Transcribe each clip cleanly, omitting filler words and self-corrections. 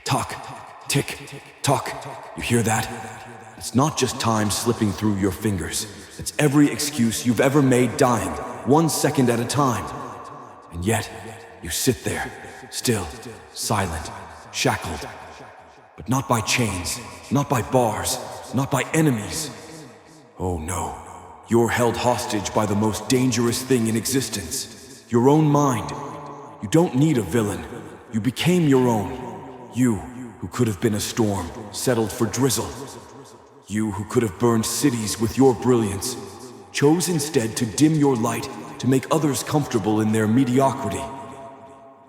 Tock, tick, tock. You hear that? It's not just time slipping through your fingers. It's every excuse you've ever made dying, 1 second at a time. And yet, you sit there, still, silent, shackled. But not by chains, not by bars, not by enemies. Oh no, you're held hostage by the most dangerous thing in existence, your own mind. You don't need a villain. You became your own. You, who could have been a storm, settled for drizzle. You, who could have burned cities with your brilliance, chose instead to dim your light to make others comfortable in their mediocrity.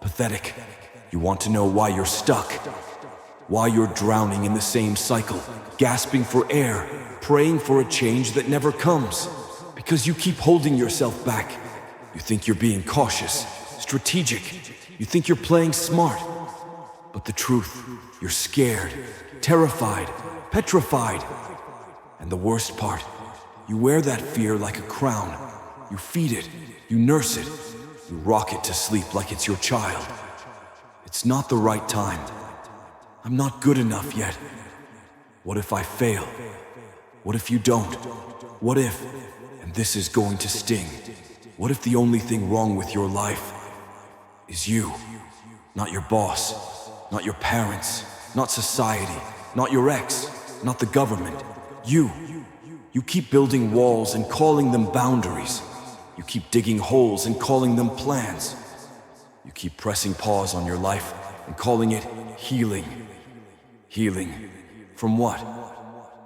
Pathetic. You want to know why you're stuck? Why you're drowning in the same cycle, gasping for air, praying for a change that never comes? Because you keep holding yourself back. You think you're being cautious, strategic. You think you're playing smart. But the truth, you're scared, terrified, petrified. And the worst part, you wear that fear like a crown. You feed it, you nurse it, you rock it to sleep like it's your child. It's not the right time. I'm not good enough yet. What if I fail? What if you don't? What if, and this is going to sting, what if the only thing wrong with your life is you? Not your boss, not your parents, not society, not your ex, not the government. You. You keep building walls and calling them boundaries. You keep digging holes and calling them plans. You keep pressing pause on your life and calling it healing. Healing from what?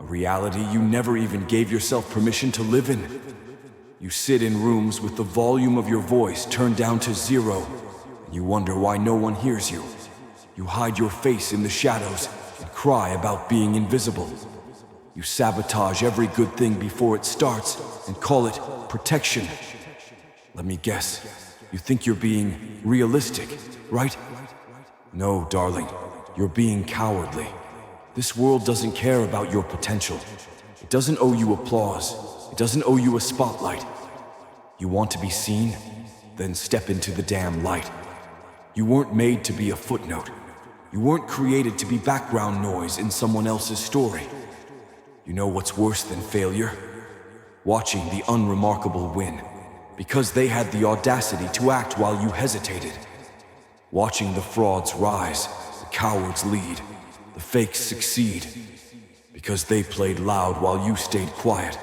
A reality you never even gave yourself permission to live in. You sit in rooms with the volume of your voice turned down to 0, and you wonder why no one hears you. You hide your face in the shadows and cry about being invisible. You sabotage every good thing before it starts and call it protection. Let me guess, you think you're being realistic, right? No, darling, you're being cowardly. This world doesn't care about your potential. It doesn't owe you applause. It doesn't owe you a spotlight. You want to be seen? Then step into the damn light. You weren't made to be a footnote. You weren't created to be background noise in someone else's story. You know what's worse than failure? Watching the unremarkable win, because they had the audacity to act while you hesitated. Watching the frauds rise, the cowards lead, the fakes succeed, because they played loud while you stayed quiet.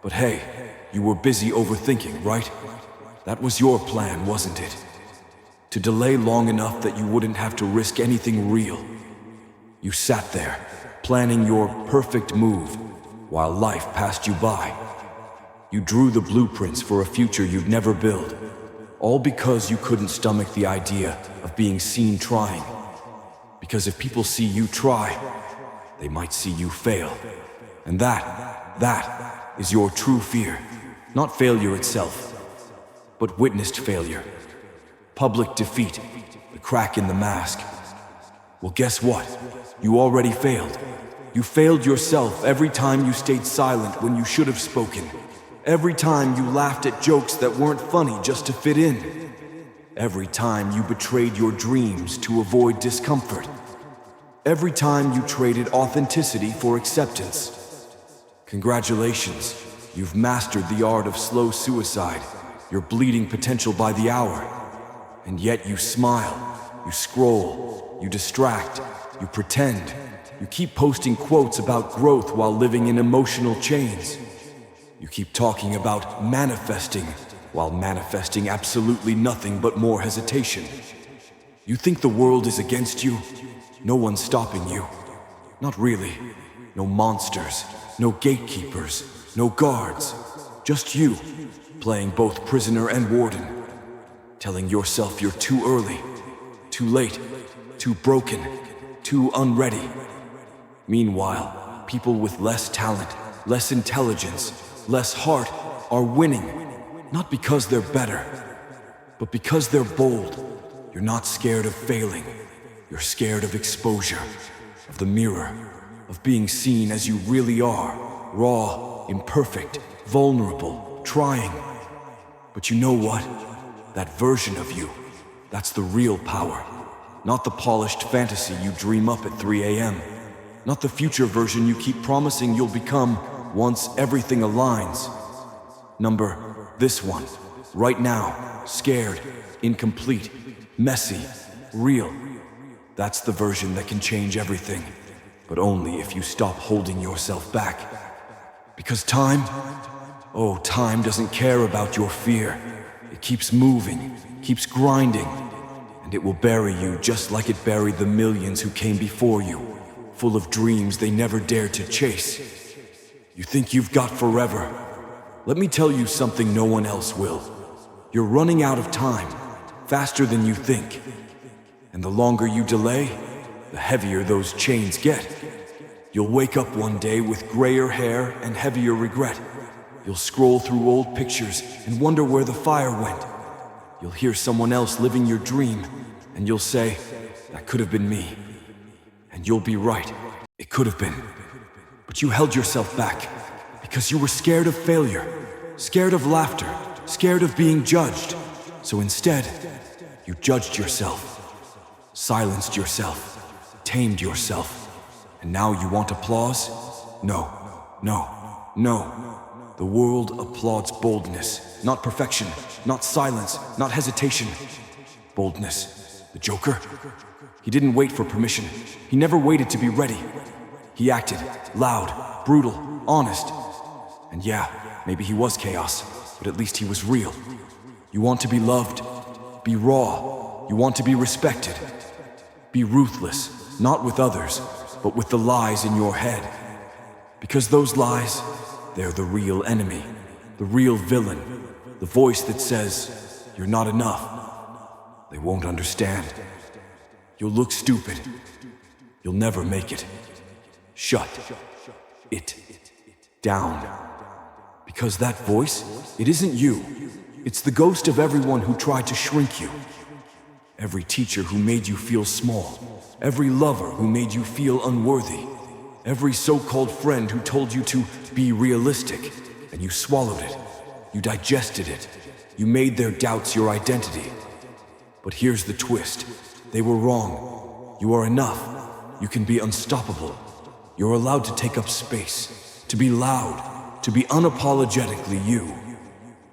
But hey, you were busy overthinking, right? That was your plan, wasn't it? To delay long enough that you wouldn't have to risk anything real. You sat there, planning your perfect move, while life passed you by. You drew the blueprints for a future you'd never build, all because you couldn't stomach the idea of being seen trying. Because if people see you try, they might see you fail. And that is your true fear. Not failure itself, but witnessed failure. Public defeat, the crack in the mask. Well, guess what? You already failed. You failed yourself every time you stayed silent when you should have spoken. Every time you laughed at jokes that weren't funny just to fit in. Every time you betrayed your dreams to avoid discomfort. Every time you traded authenticity for acceptance. Congratulations, you've mastered the art of slow suicide. You're bleeding potential by the hour. And yet you smile, you scroll, you distract, you pretend. You keep posting quotes about growth while living in emotional chains. You keep talking about manifesting, while manifesting absolutely nothing but more hesitation. You think the world is against you? No one's stopping you. Not really. No monsters, no gatekeepers, no guards. Just you, playing both prisoner and warden. Telling yourself you're too early, too late, too broken, too unready. Meanwhile, people with less talent, less intelligence, less heart are winning. Not because they're better, but because they're bold. You're not scared of failing. You're scared of exposure, of the mirror, of being seen as you really are. Raw, imperfect, vulnerable, trying. But you know what? That version of you, that's the real power. Not the polished fantasy you dream up at 3 a.m. Not the future version you keep promising you'll become once everything aligns. Number, this one. Right now, scared, incomplete, messy, real. That's the version that can change everything. But only if you stop holding yourself back. Because time doesn't care about your fear. It keeps moving, keeps grinding, and it will bury you just like it buried the millions who came before you, full of dreams they never dared to chase. You think you've got forever. Let me tell you something no one else will. You're running out of time, faster than you think. And the longer you delay, the heavier those chains get. You'll wake up one day with grayer hair and heavier regret. You'll scroll through old pictures and wonder where the fire went. You'll hear someone else living your dream, and you'll say, that could have been me. And you'll be right, it could have been. But you held yourself back because you were scared of failure, scared of laughter, scared of being judged. So instead, you judged yourself, silenced yourself, tamed yourself. And now you want applause? No, no, no. The world applauds boldness, not perfection, not silence, not hesitation. Boldness. The Joker? He didn't wait for permission. He never waited to be ready. He acted loud, brutal, honest. And yeah, maybe he was chaos, but at least he was real. You want to be loved? Be raw. You want to be respected? Be ruthless, not with others, but with the lies in your head. Because those lies, they're the real enemy, the real villain, the voice that says, you're not enough. They won't understand. You'll look stupid. You'll never make it. Shut it down. Because that voice, it isn't you. It's the ghost of everyone who tried to shrink you. Every teacher who made you feel small. Every lover who made you feel unworthy. Every so-called friend who told you to be realistic, and you swallowed it. You digested it. You made their doubts your identity. But here's the twist. They were wrong. You are enough. You can be unstoppable. You're allowed to take up space, to be loud, to be unapologetically you.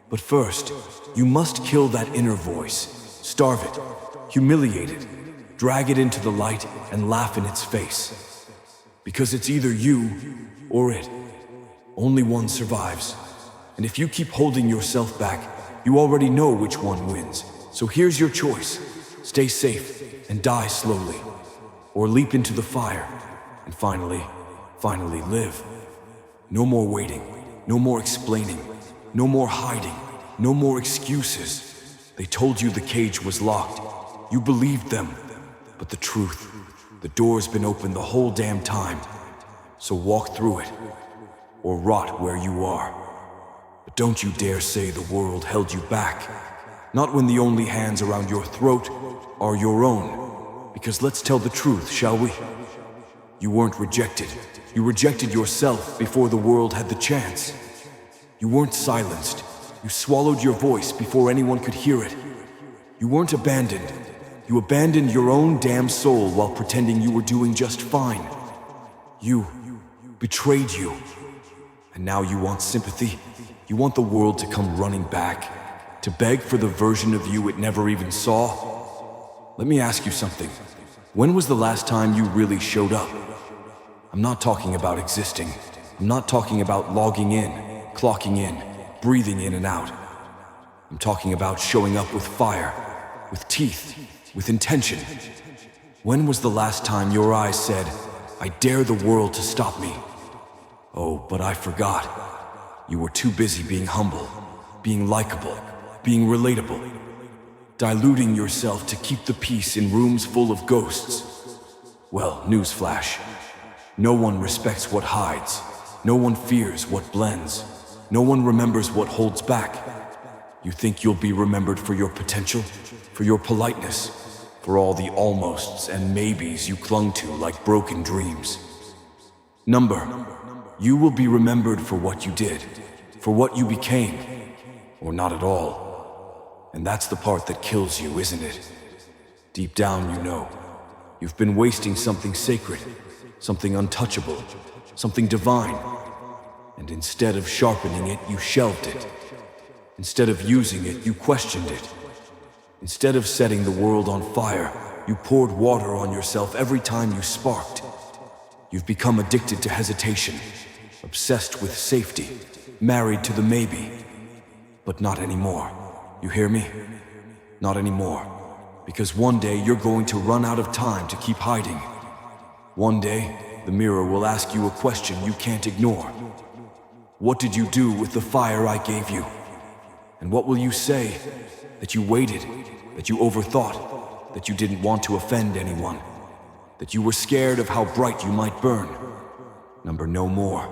But first, you must kill that inner voice, starve it, humiliate it, drag it into the light and laugh in its face. Because it's either you or it. Only one survives. And if you keep holding yourself back, you already know which one wins. So here's your choice. Stay safe and die slowly. Or leap into the fire and finally live. No more waiting, no more explaining, no more hiding, no more excuses. They told you the cage was locked. You believed them. But the truth, the door's been open the whole damn time. So walk through it, or rot where you are. But don't you dare say the world held you back. Not when the only hands around your throat are your own. Because let's tell the truth, shall we? You weren't rejected. You rejected yourself before the world had the chance. You weren't silenced. You swallowed your voice before anyone could hear it. You weren't abandoned. You abandoned your own damn soul while pretending you were doing just fine. You betrayed you. And now you want sympathy? You want the world to come running back, to beg for the version of you it never even saw? Let me ask you something. When was the last time you really showed up? I'm not talking about existing. I'm not talking about logging in, clocking in, breathing in and out. I'm talking about showing up with fire, with teeth, with intention. When was the last time your eyes said, I dare the world to stop me? Oh, but I forgot. You were too busy being humble, being likable, being relatable, diluting yourself to keep the peace in rooms full of ghosts. Well, newsflash. No one respects what hides. No one fears what blends. No one remembers what holds back. You think you'll be remembered for your potential, for your politeness, for all the almosts and maybes you clung to like broken dreams. You will be remembered for what you did, for what you became, or not at all. And that's the part that kills you, isn't it? Deep down, you know, you've been wasting something sacred, something untouchable, something divine. And instead of sharpening it, you shelved it. Instead of using it, you questioned it. Instead of setting the world on fire, you poured water on yourself every time you sparked. You've become addicted to hesitation, obsessed with safety, married to the maybe. But not anymore. You hear me? Not anymore. Because one day you're going to run out of time to keep hiding. One day, the mirror will ask you a question you can't ignore. What did you do with the fire I gave you? And what will you say? That you waited, that you overthought, that you didn't want to offend anyone, that you were scared of how bright you might burn. Number no more.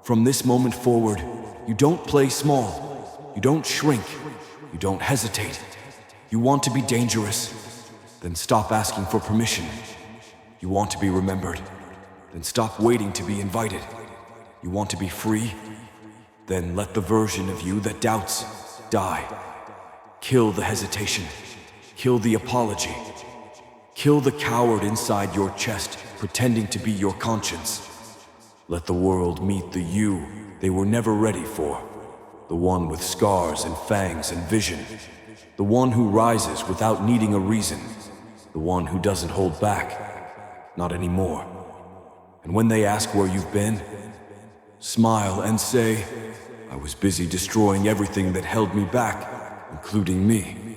From this moment forward, you don't play small, you don't shrink, you don't hesitate. You want to be dangerous? Then stop asking for permission. You want to be remembered? Then stop waiting to be invited. You want to be free? Then let the version of you that doubts die. Kill the hesitation. Kill the apology. Kill the coward inside your chest, pretending to be your conscience. Let the world meet the you they were never ready for. The one with scars and fangs and vision. The one who rises without needing a reason. The one who doesn't hold back. Not anymore. And when they ask where you've been, smile and say, I was busy destroying everything that held me back, including me.